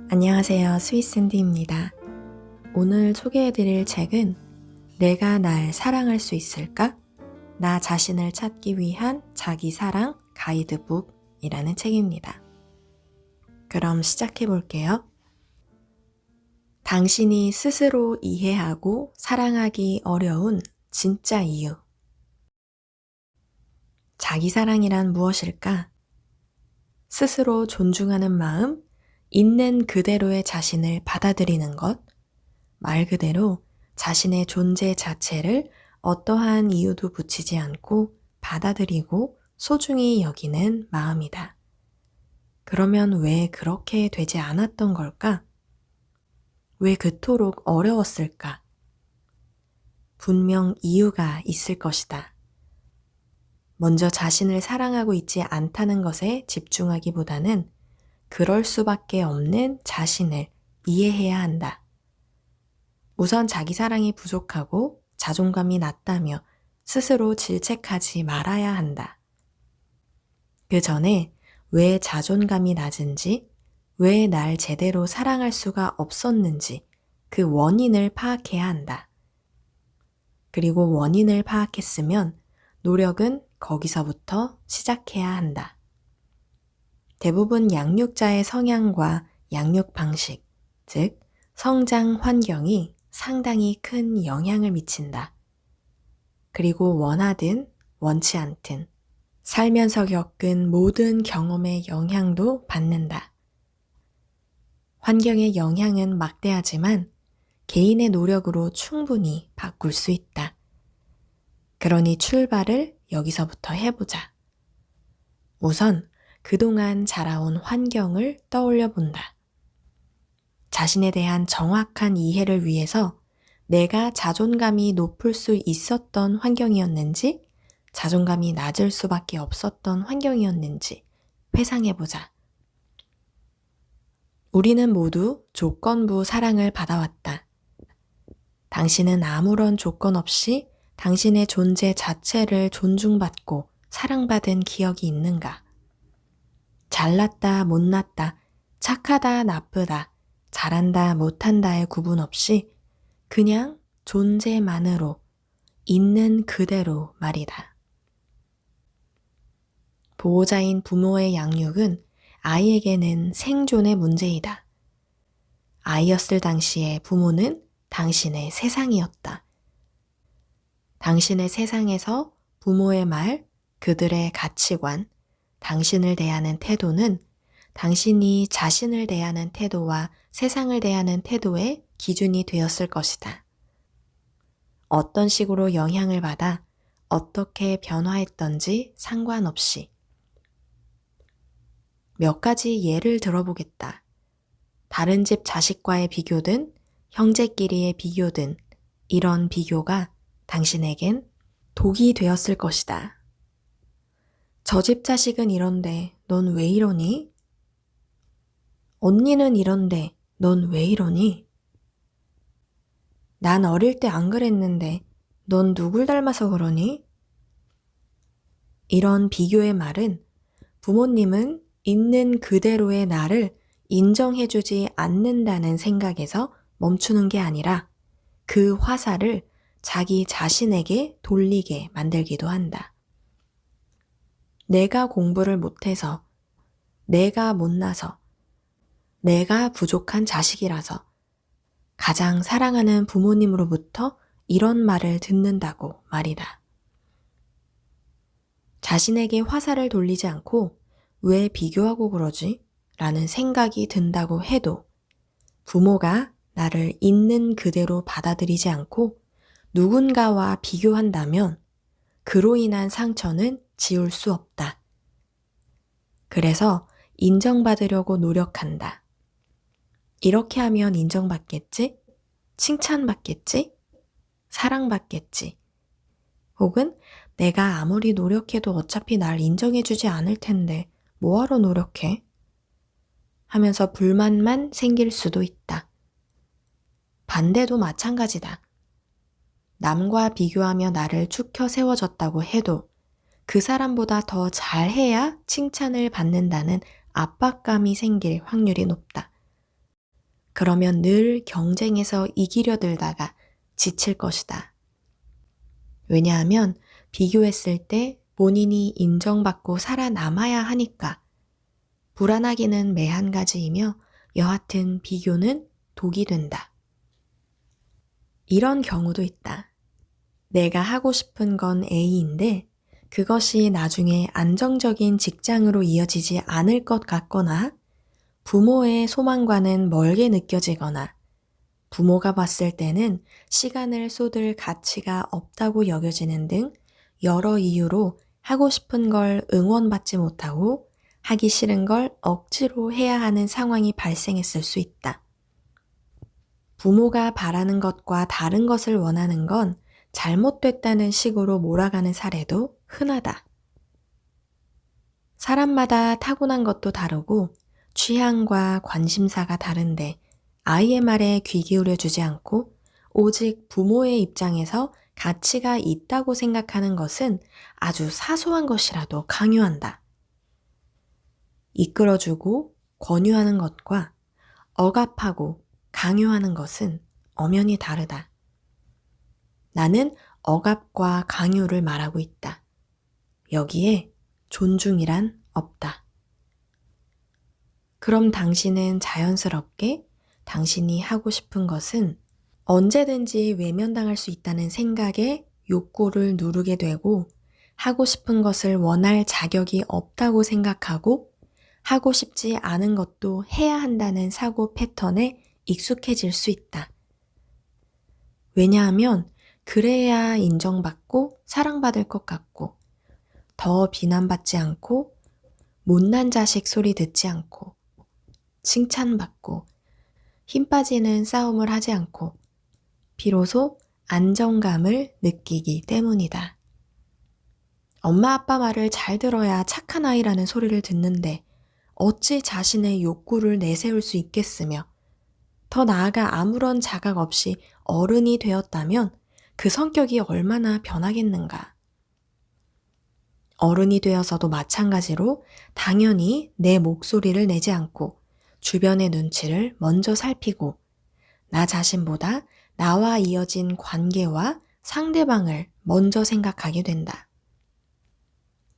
안녕하세요. 스윗샌디입니다. 오늘 소개해드릴 책은 내가 날 사랑할 수 있을까? 나 자신을 찾기 위한 자기 사랑 가이드북이라는 책입니다. 그럼 시작해볼게요. 당신이 스스로 이해하고 사랑하기 어려운 진짜 이유. 자기 사랑이란 무엇일까? 스스로 존중하는 마음, 있는 그대로의 자신을 받아들이는 것, 말 그대로 자신의 존재 자체를 어떠한 이유도 붙이지 않고 받아들이고 소중히 여기는 마음이다. 그러면 왜 그렇게 되지 않았던 걸까? 왜 그토록 어려웠을까? 분명 이유가 있을 것이다. 먼저 자신을 사랑하고 있지 않다는 것에 집중하기보다는 그럴 수밖에 없는 자신을 이해해야 한다. 우선 자기 사랑이 부족하고 자존감이 낮다며 스스로 질책하지 말아야 한다. 그 전에 왜 자존감이 낮은지, 왜 날 제대로 사랑할 수가 없었는지 그 원인을 파악해야 한다. 그리고 원인을 파악했으면 노력은 거기서부터 시작해야 한다. 대부분 양육자의 성향과 양육 방식, 즉 성장 환경이 상당히 큰 영향을 미친다. 그리고 원하든 원치 않든 살면서 겪은 모든 경험의 영향도 받는다. 환경의 영향은 막대하지만 개인의 노력으로 충분히 바꿀 수 있다. 그러니 출발을 여기서부터 해보자. 우선 그동안 자라온 환경을 떠올려 본다. 자신에 대한 정확한 이해를 위해서 내가 자존감이 높을 수 있었던 환경이었는지, 자존감이 낮을 수밖에 없었던 환경이었는지 회상해보자. 우리는 모두 조건부 사랑을 받아왔다. 당신은 아무런 조건 없이 당신의 존재 자체를 존중받고 사랑받은 기억이 있는가? 잘났다, 못났다, 착하다, 나쁘다, 잘한다, 못한다의 구분 없이 그냥 존재만으로 있는 그대로 말이다. 보호자인 부모의 양육은 아이에게는 생존의 문제이다. 아이였을 당시에 부모는 당신의 세상이었다. 당신의 세상에서 부모의 말, 그들의 가치관, 당신을 대하는 태도는 당신이 자신을 대하는 태도와 세상을 대하는 태도의 기준이 되었을 것이다. 어떤 식으로 영향을 받아 어떻게 변화했던지 상관없이. 몇 가지 예를 들어보겠다. 다른 집 자식과의 비교든 형제끼리의 비교든 이런 비교가 당신에겐 독이 되었을 것이다. 저 집 자식은 이런데 넌 왜 이러니? 언니는 이런데 넌 왜 이러니? 난 어릴 때 안 그랬는데 넌 누굴 닮아서 그러니? 이런 비교의 말은 부모님은 있는 그대로의 나를 인정해주지 않는다는 생각에서 멈추는 게 아니라 그 화살을 자기 자신에게 돌리게 만들기도 한다. 내가 공부를 못해서, 내가 못나서, 내가 부족한 자식이라서 가장 사랑하는 부모님으로부터 이런 말을 듣는다고 말이다. 자신에게 화살을 돌리지 않고 왜 비교하고 그러지? 라는 생각이 든다고 해도 부모가 나를 있는 그대로 받아들이지 않고 누군가와 비교한다면 그로 인한 상처는 지울 수 없다. 그래서 인정받으려고 노력한다. 이렇게 하면 인정받겠지? 칭찬받겠지? 사랑받겠지? 혹은 내가 아무리 노력해도 어차피 날 인정해주지 않을 텐데 뭐하러 노력해? 하면서 불만만 생길 수도 있다. 반대도 마찬가지다. 남과 비교하며 나를 축혀 세워졌다고 해도 그 사람보다 더 잘해야 칭찬을 받는다는 압박감이 생길 확률이 높다. 그러면 늘 경쟁에서 이기려 들다가 지칠 것이다. 왜냐하면 비교했을 때 본인이 인정받고 살아남아야 하니까. 불안하기는 매한 가지이며 여하튼 비교는 독이 된다. 이런 경우도 있다. 내가 하고 싶은 건 A인데 그것이 나중에 안정적인 직장으로 이어지지 않을 것 같거나 부모의 소망과는 멀게 느껴지거나 부모가 봤을 때는 시간을 쏟을 가치가 없다고 여겨지는 등 여러 이유로 하고 싶은 걸 응원받지 못하고 하기 싫은 걸 억지로 해야 하는 상황이 발생했을 수 있다. 부모가 바라는 것과 다른 것을 원하는 건 잘못됐다는 식으로 몰아가는 사례도 흔하다. 사람마다 타고난 것도 다르고 취향과 관심사가 다른데 아이의 말에 귀 기울여 주지 않고 오직 부모의 입장에서 가치가 있다고 생각하는 것은 아주 사소한 것이라도 강요한다. 이끌어주고 권유하는 것과 억압하고 강요하는 것은 엄연히 다르다. 나는 억압과 강요를 말하고 있다. 여기에 존중이란 없다. 그럼 당신은 자연스럽게 당신이 하고 싶은 것은 언제든지 외면당할 수 있다는 생각에 욕구를 누르게 되고 하고 싶은 것을 원할 자격이 없다고 생각하고 하고 싶지 않은 것도 해야 한다는 사고 패턴에 익숙해질 수 있다. 왜냐하면 그래야 인정받고 사랑받을 것 같고 더 비난받지 않고 못난 자식 소리 듣지 않고 칭찬받고 힘 빠지는 싸움을 하지 않고 비로소 안정감을 느끼기 때문이다. 엄마 아빠 말을 잘 들어야 착한 아이라는 소리를 듣는데 어찌 자신의 욕구를 내세울 수 있겠으며 더 나아가 아무런 자각 없이 어른이 되었다면 그 성격이 얼마나 변하겠는가. 어른이 되어서도 마찬가지로 당연히 내 목소리를 내지 않고 주변의 눈치를 먼저 살피고 나 자신보다 나와 이어진 관계와 상대방을 먼저 생각하게 된다.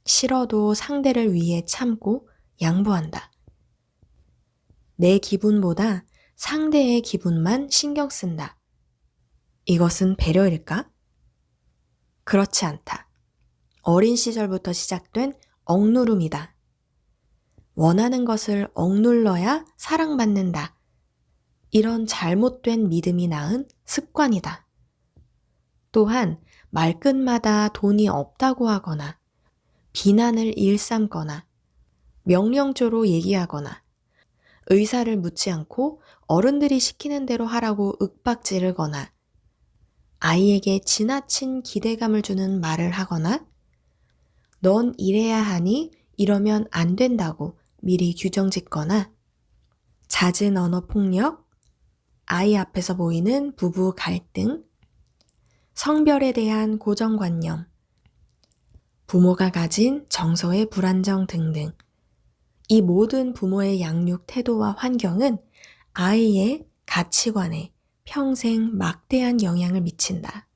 싫어도 상대를 위해 참고 양보한다. 내 기분보다 상대의 기분만 신경 쓴다. 이것은 배려일까? 그렇지 않다. 어린 시절부터 시작된 억누름이다. 원하는 것을 억눌러야 사랑받는다. 이런 잘못된 믿음이 낳은 습관이다. 또한 말끝마다 돈이 없다고 하거나 비난을 일삼거나 명령조로 얘기하거나 의사를 묻지 않고 어른들이 시키는 대로 하라고 윽박지르거나 아이에게 지나친 기대감을 주는 말을 하거나 넌 이래야 하니 이러면 안 된다고 미리 규정 짓거나 잦은 언어 폭력, 아이 앞에서 보이는 부부 갈등, 성별에 대한 고정관념, 부모가 가진 정서의 불안정 등등 이 모든 부모의 양육 태도와 환경은 아이의 가치관에 평생 막대한 영향을 미친다.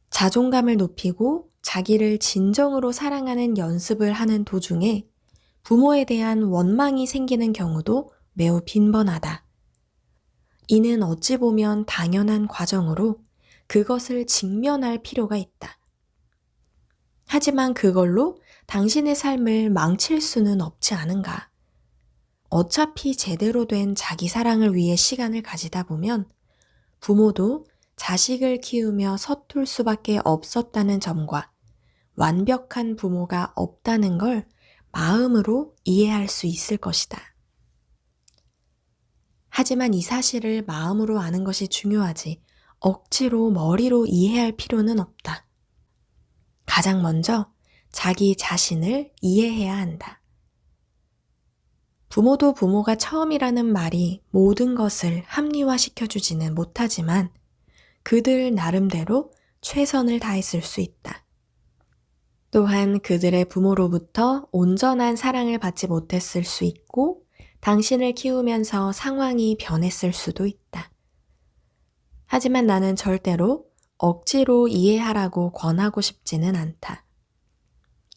자존감을 높이고 자기를 진정으로 사랑하는 연습을 하는 도중에 부모에 대한 원망이 생기는 경우도 매우 빈번하다. 이는 어찌 보면 당연한 과정으로 그것을 직면할 필요가 있다. 하지만 그걸로 당신의 삶을 망칠 수는 없지 않은가. 어차피 제대로 된 자기 사랑을 위해 시간을 가지다 보면 부모도 자식을 키우며 서툴 수밖에 없었다는 점과 완벽한 부모가 없다는 걸 마음으로 이해할 수 있을 것이다. 하지만 이 사실을 마음으로 아는 것이 중요하지 억지로 머리로 이해할 필요는 없다. 가장 먼저 자기 자신을 이해해야 한다. 부모도 부모가 처음이라는 말이 모든 것을 합리화시켜주지는 못하지만 그들 나름대로 최선을 다했을 수 있다. 또한 그들의 부모로부터 온전한 사랑을 받지 못했을 수 있고 당신을 키우면서 상황이 변했을 수도 있다. 하지만 나는 절대로 억지로 이해하라고 권하고 싶지는 않다.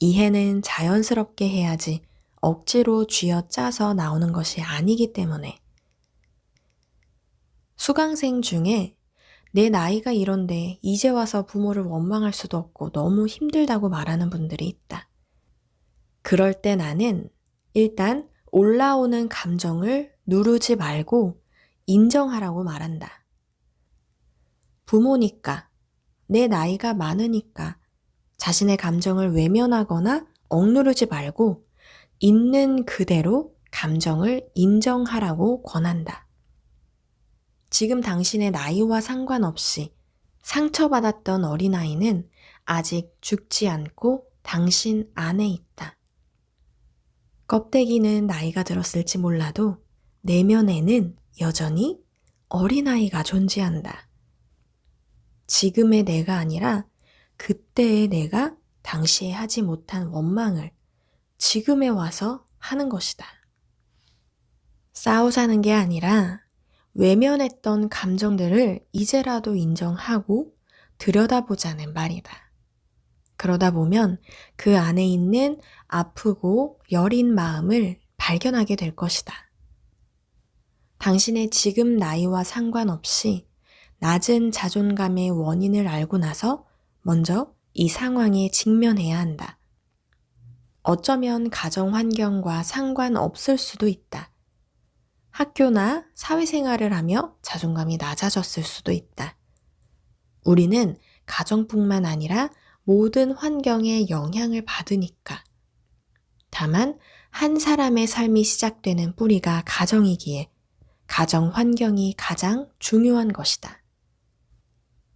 이해는 자연스럽게 해야지 억지로 쥐어짜서 나오는 것이 아니기 때문에. 수강생 중에 내 나이가 이런데 이제 와서 부모를 원망할 수도 없고 너무 힘들다고 말하는 분들이 있다. 그럴 때 나는 일단 올라오는 감정을 누르지 말고 인정하라고 말한다. 부모니까, 내 나이가 많으니까 자신의 감정을 외면하거나 억누르지 말고 있는 그대로 감정을 인정하라고 권한다. 지금 당신의 나이와 상관없이 상처받았던 어린아이는 아직 죽지 않고 당신 안에 있다. 껍데기는 나이가 들었을지 몰라도 내면에는 여전히 어린아이가 존재한다. 지금의 내가 아니라 그때의 내가 당시에 하지 못한 원망을 지금에 와서 하는 것이다. 싸우자는 게 아니라 외면했던 감정들을 이제라도 인정하고 들여다보자는 말이다. 그러다 보면 그 안에 있는 아프고 여린 마음을 발견하게 될 것이다. 당신의 지금 나이와 상관없이 낮은 자존감의 원인을 알고 나서 먼저 이 상황에 직면해야 한다. 어쩌면 가정 환경과 상관없을 수도 있다. 학교나 사회생활을 하며 자존감이 낮아졌을 수도 있다. 우리는 가정뿐만 아니라 모든 환경에 영향을 받으니까. 다만 한 사람의 삶이 시작되는 뿌리가 가정이기에 가정 환경이 가장 중요한 것이다.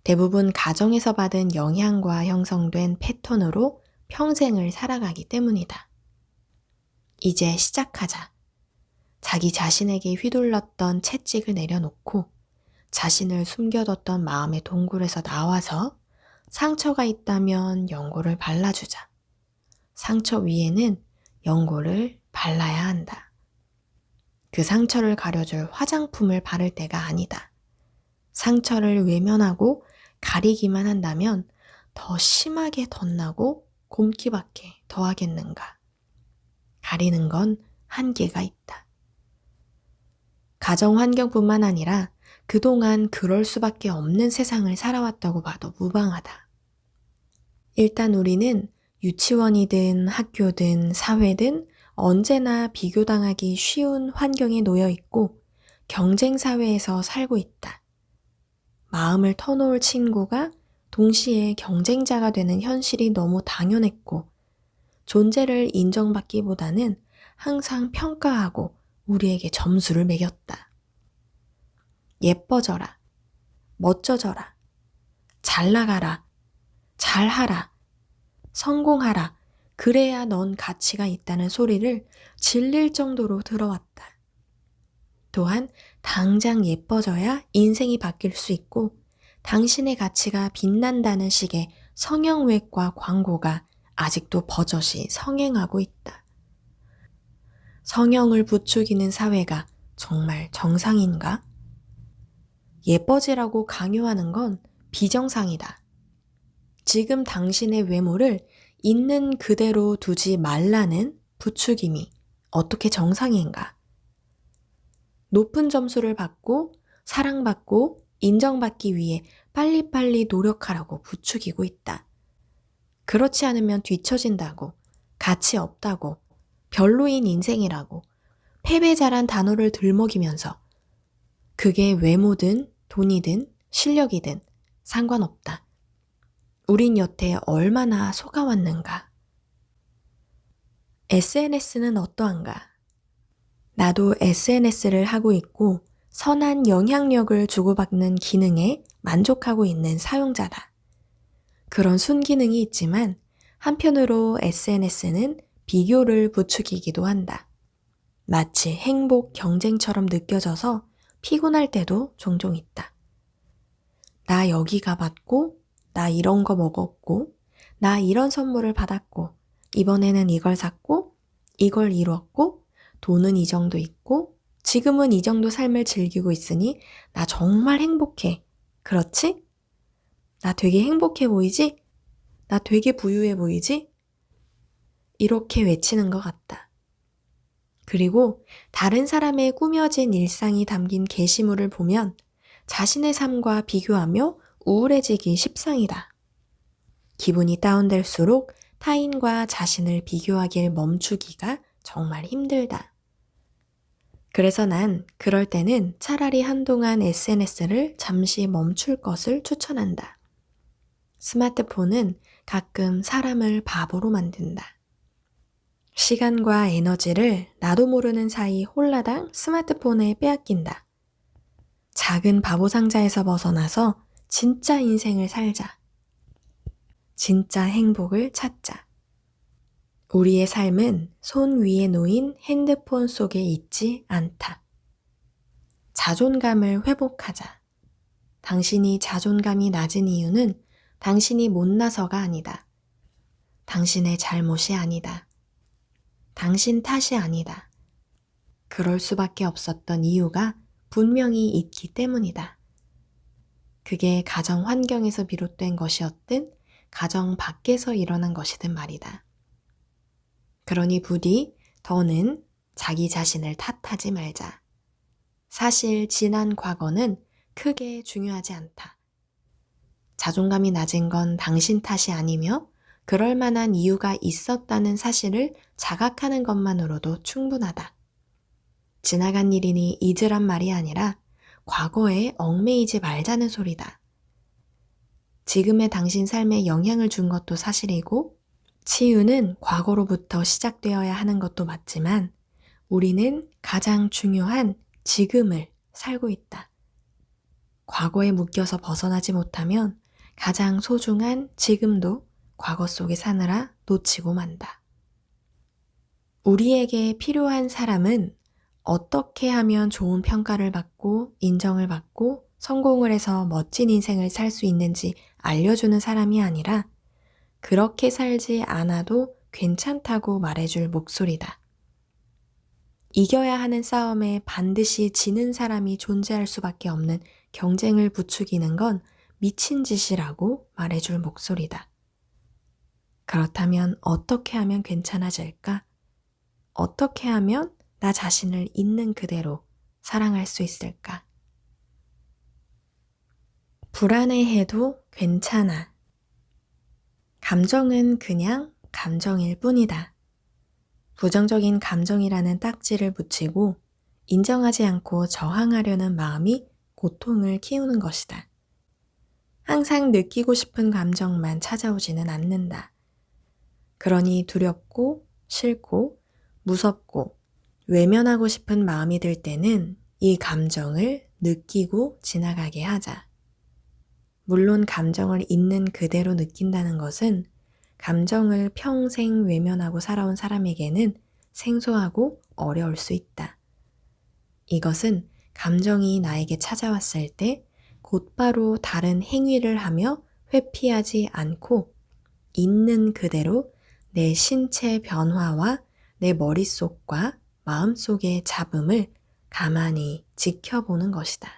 대부분 가정에서 받은 영향과 형성된 패턴으로 평생을 살아가기 때문이다. 이제 시작하자. 자기 자신에게 휘둘렀던 채찍을 내려놓고 자신을 숨겨뒀던 마음의 동굴에서 나와서 상처가 있다면 연고를 발라주자. 상처 위에는 연고를 발라야 한다. 그 상처를 가려줄 화장품을 바를 때가 아니다. 상처를 외면하고 가리기만 한다면 더 심하게 덧나고 곰기밖에 더하겠는가. 가리는 건 한계가 있다. 가정 환경뿐만 아니라 그동안 그럴 수밖에 없는 세상을 살아왔다고 봐도 무방하다. 일단 우리는 유치원이든 학교든 사회든 언제나 비교당하기 쉬운 환경에 놓여 있고 경쟁 사회에서 살고 있다. 마음을 터놓을 친구가 동시에 경쟁자가 되는 현실이 너무 당연했고 존재를 인정받기보다는 항상 평가하고 우리에게 점수를 매겼다. 예뻐져라, 멋져져라, 잘 나가라, 잘하라, 성공하라, 그래야 넌 가치가 있다는 소리를 질릴 정도로 들어왔다. 또한 당장 예뻐져야 인생이 바뀔 수 있고 당신의 가치가 빛난다는 식의 성형외과 광고가 아직도 버젓이 성행하고 있다. 성형을 부추기는 사회가 정말 정상인가? 예뻐지라고 강요하는 건 비정상이다. 지금 당신의 외모를 있는 그대로 두지 말라는 부추김이 어떻게 정상인가? 높은 점수를 받고 사랑받고 인정받기 위해 빨리빨리 노력하라고 부추기고 있다. 그렇지 않으면 뒤처진다고, 가치 없다고, 별로인 인생이라고, 패배자란 단어를 들먹이면서 그게 외모든 돈이든 실력이든 상관없다. 우린 여태 얼마나 속아왔는가. SNS는 어떠한가? 나도 SNS를 하고 있고 선한 영향력을 주고받는 기능에 만족하고 있는 사용자다. 그런 순기능이 있지만 한편으로 SNS는 비교를 부추기기도 한다. 마치 행복 경쟁처럼 느껴져서 피곤할 때도 종종 있다. 나 여기 가봤고, 나 이런 거 먹었고, 나 이런 선물을 받았고, 이번에는 이걸 샀고, 이걸 이뤘고, 돈은 이 정도 있고 지금은 이 정도 삶을 즐기고 있으니 나 정말 행복해. 그렇지? 나 되게 행복해 보이지? 나 되게 부유해 보이지? 이렇게 외치는 것 같다. 그리고 다른 사람의 꾸며진 일상이 담긴 게시물을 보면 자신의 삶과 비교하며 우울해지기 십상이다. 기분이 다운될수록 타인과 자신을 비교하길 멈추기가 정말 힘들다. 그래서 난 그럴 때는 차라리 한동안 SNS를 잠시 멈출 것을 추천한다. 스마트폰은 가끔 사람을 바보로 만든다. 시간과 에너지를 나도 모르는 사이 홀라당 스마트폰에 빼앗긴다. 작은 바보 상자에서 벗어나서 진짜 인생을 살자. 진짜 행복을 찾자. 우리의 삶은 손 위에 놓인 핸드폰 속에 있지 않다. 자존감을 회복하자. 당신이 자존감이 낮은 이유는 당신이 못나서가 아니다. 당신의 잘못이 아니다. 당신 탓이 아니다. 그럴 수밖에 없었던 이유가 분명히 있기 때문이다. 그게 가정 환경에서 비롯된 것이었든 가정 밖에서 일어난 것이든 말이다. 그러니 부디 더는 자기 자신을 탓하지 말자. 사실 지난 과거는 크게 중요하지 않다. 자존감이 낮은 건 당신 탓이 아니며 그럴 만한 이유가 있었다는 사실을 자각하는 것만으로도 충분하다. 지나간 일이니 잊으란 말이 아니라 과거에 얽매이지 말자는 소리다. 지금의 당신 삶에 영향을 준 것도 사실이고 치유는 과거로부터 시작되어야 하는 것도 맞지만 우리는 가장 중요한 지금을 살고 있다. 과거에 묶여서 벗어나지 못하면 가장 소중한 지금도 과거 속에 사느라 놓치고 만다. 우리에게 필요한 사람은 어떻게 하면 좋은 평가를 받고 인정을 받고 성공을 해서 멋진 인생을 살 수 있는지 알려주는 사람이 아니라 그렇게 살지 않아도 괜찮다고 말해줄 목소리다. 이겨야 하는 싸움에 반드시 지는 사람이 존재할 수밖에 없는 경쟁을 부추기는 건 미친 짓이라고 말해줄 목소리다. 그렇다면 어떻게 하면 괜찮아질까? 어떻게 하면 나 자신을 있는 그대로 사랑할 수 있을까? 불안해해도 괜찮아. 감정은 그냥 감정일 뿐이다. 부정적인 감정이라는 딱지를 붙이고 인정하지 않고 저항하려는 마음이 고통을 키우는 것이다. 항상 느끼고 싶은 감정만 찾아오지는 않는다. 그러니 두렵고 싫고 무섭고 외면하고 싶은 마음이 들 때는 이 감정을 느끼고 지나가게 하자. 물론 감정을 있는 그대로 느낀다는 것은 감정을 평생 외면하고 살아온 사람에게는 생소하고 어려울 수 있다. 이것은 감정이 나에게 찾아왔을 때 곧바로 다른 행위를 하며 회피하지 않고 있는 그대로 내 신체 변화와 내 머릿속과 마음속의 잡음을 가만히 지켜보는 것이다.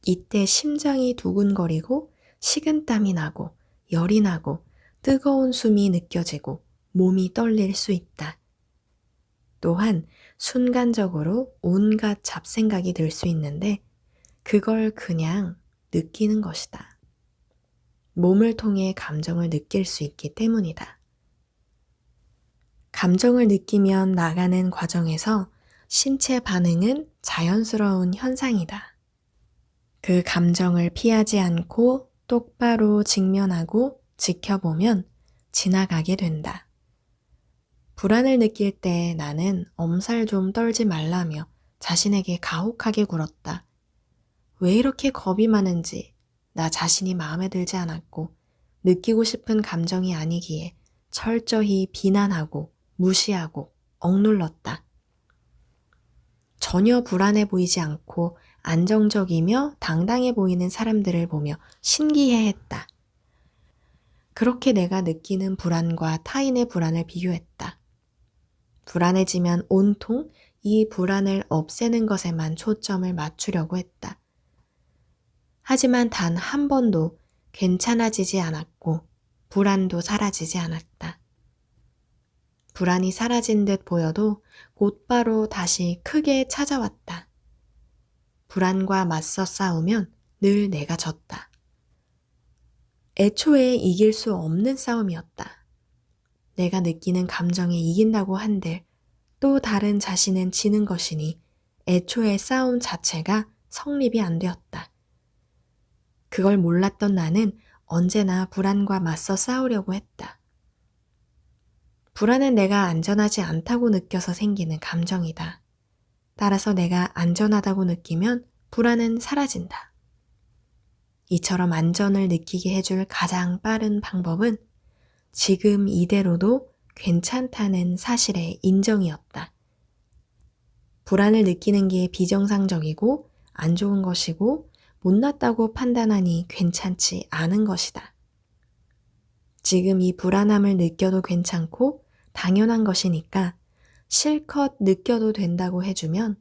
이때 심장이 두근거리고 식은땀이 나고 열이 나고 뜨거운 숨이 느껴지고 몸이 떨릴 수 있다. 또한 순간적으로 온갖 잡생각이 들 수 있는데 그걸 그냥 느끼는 것이다. 몸을 통해 감정을 느낄 수 있기 때문이다. 감정을 느끼면 나가는 과정에서 신체 반응은 자연스러운 현상이다. 그 감정을 피하지 않고 똑바로 직면하고 지켜보면 지나가게 된다. 불안을 느낄 때 나는 엄살 좀 떨지 말라며 자신에게 가혹하게 굴었다. 왜 이렇게 겁이 많은지 나 자신이 마음에 들지 않았고 느끼고 싶은 감정이 아니기에 철저히 비난하고 무시하고 억눌렀다. 전혀 불안해 보이지 않고 안정적이며 당당해 보이는 사람들을 보며 신기해했다. 그렇게 내가 느끼는 불안과 타인의 불안을 비교했다. 불안해지면 온통 이 불안을 없애는 것에만 초점을 맞추려고 했다. 하지만 단 한 번도 괜찮아지지 않았고 불안도 사라지지 않았다. 불안이 사라진 듯 보여도 곧바로 다시 크게 찾아왔다. 불안과 맞서 싸우면 늘 내가 졌다. 애초에 이길 수 없는 싸움이었다. 내가 느끼는 감정에 이긴다고 한들 또 다른 자신은 지는 것이니 애초에 싸움 자체가 성립이 안 되었다. 그걸 몰랐던 나는 언제나 불안과 맞서 싸우려고 했다. 불안은 내가 안전하지 않다고 느껴서 생기는 감정이다. 따라서 내가 안전하다고 느끼면 불안은 사라진다. 이처럼 안전을 느끼게 해줄 가장 빠른 방법은 지금 이대로도 괜찮다는 사실의 인정이었다. 불안을 느끼는 게 비정상적이고 안 좋은 것이고 못났다고 판단하니 괜찮지 않은 것이다. 지금 이 불안함을 느껴도 괜찮고 당연한 것이니까 실컷 느껴도 된다고 해주면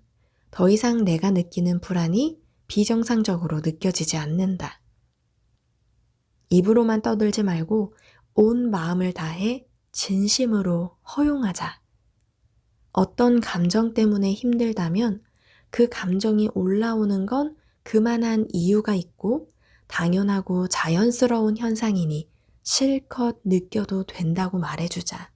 더 이상 내가 느끼는 불안이 비정상적으로 느껴지지 않는다. 입으로만 떠들지 말고 온 마음을 다해 진심으로 허용하자. 어떤 감정 때문에 힘들다면 그 감정이 올라오는 건 그만한 이유가 있고 당연하고 자연스러운 현상이니 실컷 느껴도 된다고 말해주자.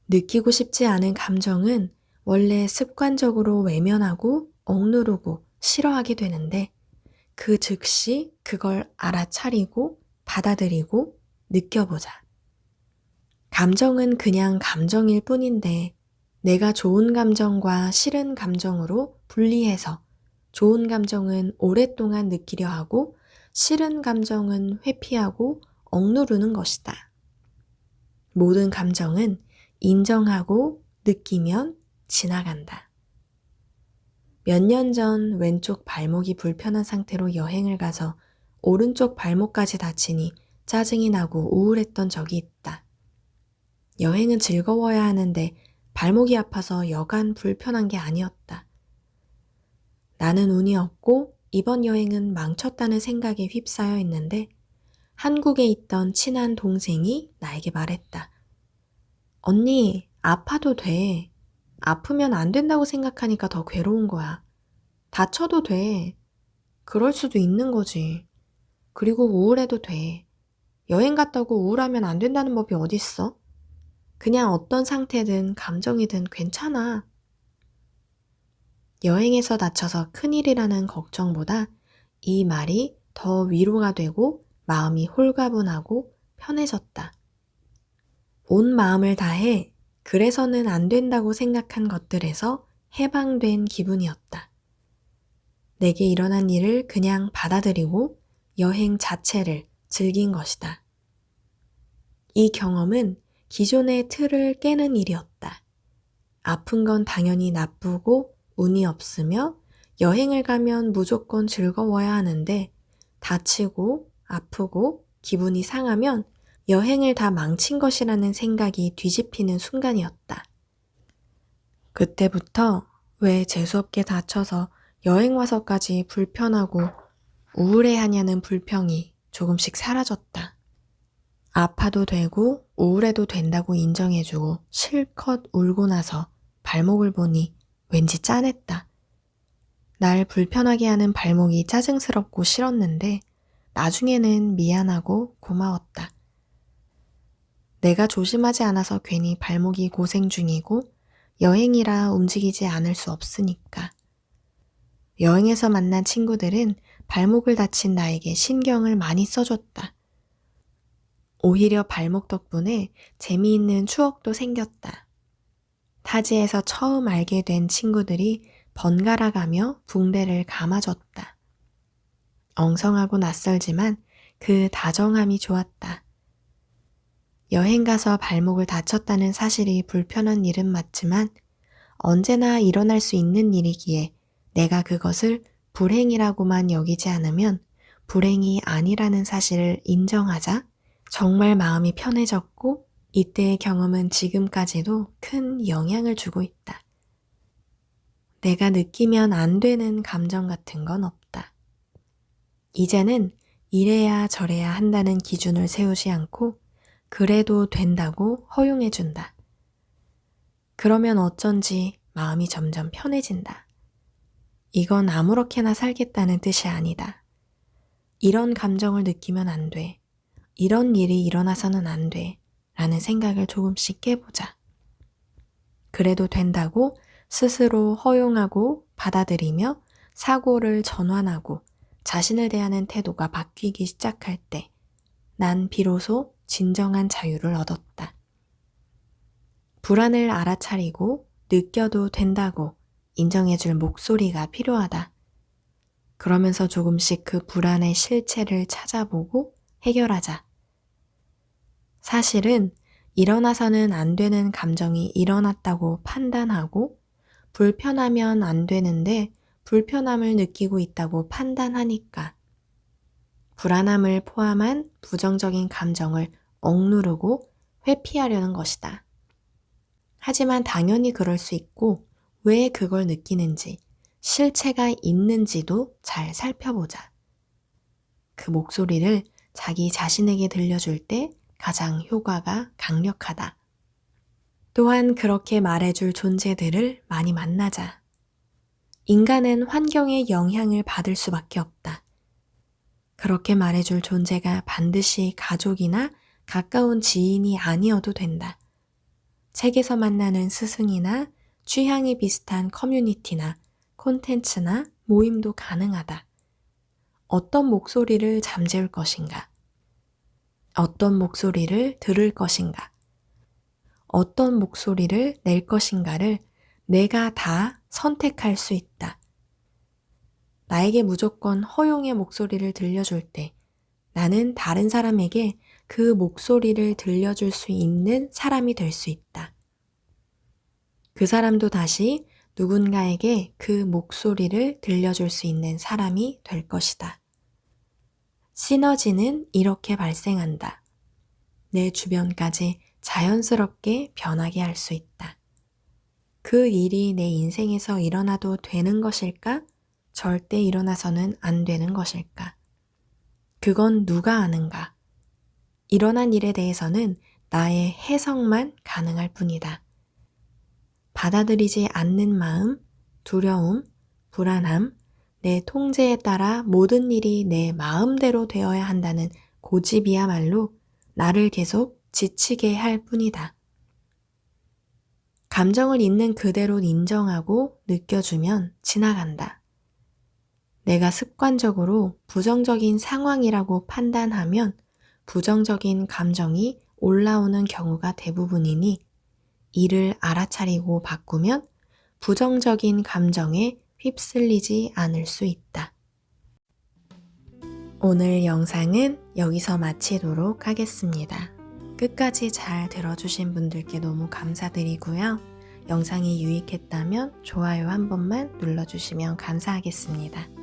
느끼고 싶지 않은 감정은 원래 습관적으로 외면하고 억누르고 싫어하게 되는데 그 즉시 그걸 알아차리고 받아들이고 느껴보자. 감정은 그냥 감정일 뿐인데 내가 좋은 감정과 싫은 감정으로 분리해서 좋은 감정은 오랫동안 느끼려 하고 싫은 감정은 회피하고 억누르는 것이다. 모든 감정은 인정하고 느끼면 지나간다. 몇 년 전 왼쪽 발목이 불편한 상태로 여행을 가서 오른쪽 발목까지 다치니 짜증이 나고 우울했던 적이 있다. 여행은 즐거워야 하는데 발목이 아파서 여간 불편한 게 아니었다. 나는 운이 없고 이번 여행은 망쳤다는 생각에 휩싸여 있는데 한국에 있던 친한 동생이 나에게 말했다. 언니, 아파도 돼. 아프면 안 된다고 생각하니까 더 괴로운 거야. 다쳐도 돼. 그럴 수도 있는 거지. 그리고 우울해도 돼. 여행 갔다고 우울하면 안 된다는 법이 어딨어? 그냥 어떤 상태든 감정이든 괜찮아. 여행에서 다쳐서 큰일이라는 걱정보다 이 말이 더 위로가 되고 마음이 홀가분하고 편해졌다. 온 마음을 다해 그래서는 안 된다고 생각한 것들에서 해방된 기분이었다. 내게 일어난 일을 그냥 받아들이고 여행 자체를 즐긴 것이다. 이 경험은 기존의 틀을 깨는 일이었다. 아픈 건 당연히 나쁘고 운이 없으며 여행을 가면 무조건 즐거워야 하는데 다치고 아프고 기분이 상하면 여행을 다 망친 것이라는 생각이 뒤집히는 순간이었다. 그때부터 왜 재수없게 다쳐서 여행 와서까지 불편하고 우울해하냐는 불평이 조금씩 사라졌다. 아파도 되고 우울해도 된다고 인정해주고 실컷 울고 나서 발목을 보니 왠지 짠했다. 날 불편하게 하는 발목이 짜증스럽고 싫었는데 나중에는 미안하고 고마웠다. 내가 조심하지 않아서 괜히 발목이 고생 중이고 여행이라 움직이지 않을 수 없으니까. 여행에서 만난 친구들은 발목을 다친 나에게 신경을 많이 써줬다. 오히려 발목 덕분에 재미있는 추억도 생겼다. 타지에서 처음 알게 된 친구들이 번갈아 가며 붕대를 감아줬다. 엉성하고 낯설지만 그 다정함이 좋았다. 여행 가서 발목을 다쳤다는 사실이 불편한 일은 맞지만 언제나 일어날 수 있는 일이기에 내가 그것을 불행이라고만 여기지 않으면 불행이 아니라는 사실을 인정하자 정말 마음이 편해졌고 이때의 경험은 지금까지도 큰 영향을 주고 있다. 내가 느끼면 안 되는 감정 같은 건 없다. 이제는 이래야 저래야 한다는 기준을 세우지 않고 그래도 된다고 허용해준다. 그러면 어쩐지 마음이 점점 편해진다. 이건 아무렇게나 살겠다는 뜻이 아니다. 이런 감정을 느끼면 안 돼. 이런 일이 일어나서는 안 돼. 라는 생각을 조금씩 깨보자. 그래도 된다고 스스로 허용하고 받아들이며 사고를 전환하고 자신을 대하는 태도가 바뀌기 시작할 때 난 비로소 진정한 자유를 얻었다. 불안을 알아차리고 느껴도 된다고 인정해줄 목소리가 필요하다. 그러면서 조금씩 그 불안의 실체를 찾아보고 해결하자. 사실은 일어나서는 안 되는 감정이 일어났다고 판단하고 불편하면 안 되는데 불편함을 느끼고 있다고 판단하니까 불안함을 포함한 부정적인 감정을 억누르고 회피하려는 것이다. 하지만 당연히 그럴 수 있고 왜 그걸 느끼는지, 실체가 있는지도 잘 살펴보자. 그 목소리를 자기 자신에게 들려줄 때 가장 효과가 강력하다. 또한 그렇게 말해줄 존재들을 많이 만나자. 인간은 환경의 영향을 받을 수밖에 없다. 그렇게 말해줄 존재가 반드시 가족이나 가까운 지인이 아니어도 된다. 책에서 만나는 스승이나 취향이 비슷한 커뮤니티나 콘텐츠나 모임도 가능하다. 어떤 목소리를 잠재울 것인가? 어떤 목소리를 들을 것인가? 어떤 목소리를 낼 것인가를 내가 다 선택할 수 있다. 나에게 무조건 허용의 목소리를 들려줄 때 나는 다른 사람에게 그 목소리를 들려줄 수 있는 사람이 될 수 있다. 그 사람도 다시 누군가에게 그 목소리를 들려줄 수 있는 사람이 될 것이다. 시너지는 이렇게 발생한다. 내 주변까지 자연스럽게 변하게 할 수 있다. 그 일이 내 인생에서 일어나도 되는 것일까? 절대 일어나서는 안 되는 것일까? 그건 누가 아는가? 일어난 일에 대해서는 나의 해석만 가능할 뿐이다. 받아들이지 않는 마음, 두려움, 불안함, 내 통제에 따라 모든 일이 내 마음대로 되어야 한다는 고집이야말로 나를 계속 지치게 할 뿐이다. 감정을 있는 그대로 인정하고 느껴주면 지나간다. 내가 습관적으로 부정적인 상황이라고 판단하면 부정적인 감정이 올라오는 경우가 대부분이니 이를 알아차리고 바꾸면 부정적인 감정에 휩쓸리지 않을 수 있다. 오늘 영상은 여기서 마치도록 하겠습니다. 끝까지 잘 들어주신 분들께 너무 감사드리고요. 영상이 유익했다면 좋아요 한 번만 눌러주시면 감사하겠습니다.